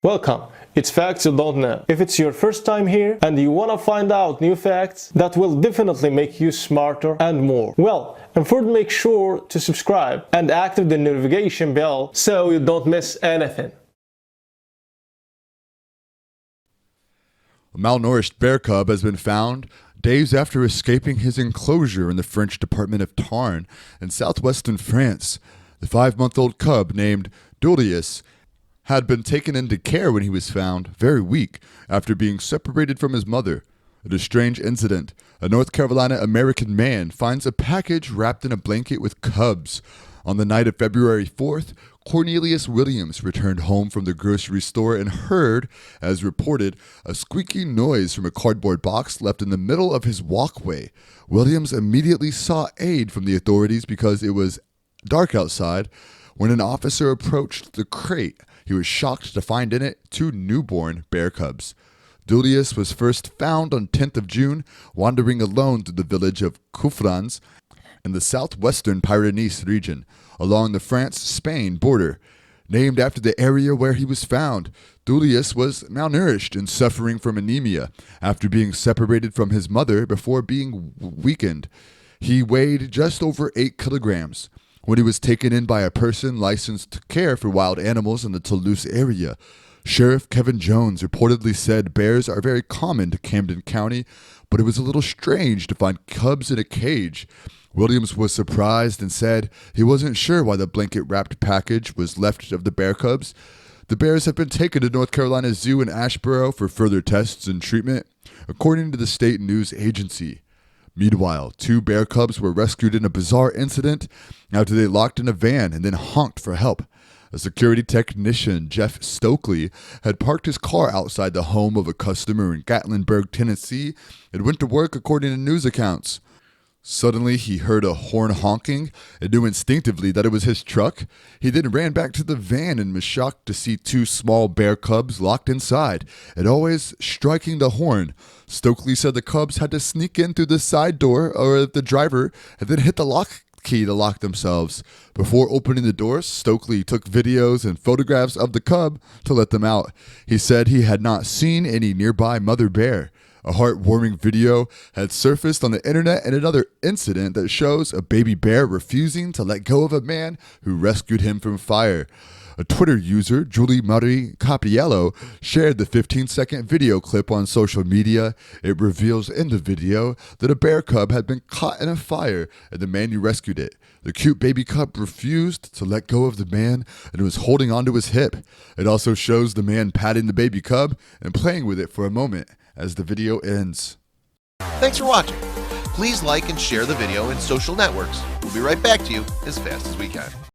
Welcome. It's Facts You Don't Know. If it's your first time here and you want to find out new facts that will definitely make you smarter and more, well, and first make sure to subscribe and activate the notification bell so you don't miss anything. A malnourished bear cub has been found days after escaping his enclosure in the French department of Tarn in southwestern France. The 5-month-old cub, named Dullius, had been taken into care when he was found very weak after being separated from his mother. In a strange incident, a North Carolina American man finds a package wrapped in a blanket with cubs. On the night of February 4th, Cornelius Williams returned home from the grocery store and heard, as reported, a squeaking noise from a cardboard box left in the middle of his walkway. Williams immediately sought aid from the authorities because it was dark outside. When an officer approached the crate, he was shocked to find in it 2 newborn bear cubs. Dullius was first found on 10th of June, wandering alone through the village of Couvrans in the southwestern Pyrenees region, along the France-Spain border. Named after the area where he was found, Dullius was malnourished and suffering from anemia after being separated from his mother before being weakened. He weighed just over 8 kilograms. When he was taken in by a person licensed to care for wild animals in the Toulouse area, Sheriff Kevin Jones reportedly said bears are very common to Camden County, but it was a little strange to find cubs in a cage. Williams was surprised and said he wasn't sure why the blanket-wrapped package was left of the bear cubs. The bears have been taken to North Carolina Zoo in Asheboro for further tests and treatment, according to the state news agency. Meanwhile, 2 bear cubs were rescued in a bizarre incident after they locked in a van and then honked for help. A security technician, Jeff Stokely, had parked his car outside the home of a customer in Gatlinburg, Tennessee, and went to work according to news accounts. Suddenly, he heard a horn honking and knew instinctively that it was his truck. He then ran back to the van and was shocked to see 2 small bear cubs locked inside and always striking the horn. Stokely said the cubs had to sneak in through the side door or the driver and then hit the lock key to lock themselves. Before opening the doors, Stokely took videos and photographs of the cub to let them out. He said he had not seen any nearby mother bear. A heartwarming video had surfaced on the internet in another incident that shows a baby bear refusing to let go of a man who rescued him from fire. A Twitter user, Julie Marie Capiello, shared the 15-second video clip on social media. It reveals in the video that a bear cub had been caught in a fire and the man who rescued it. The cute baby cub refused to let go of the man and was holding onto his hip. It also shows the man patting the baby cub and playing with it for a moment as the video ends. Thanks for watching. Please like and share the video in social networks. We'll be right back to you as fast as we can.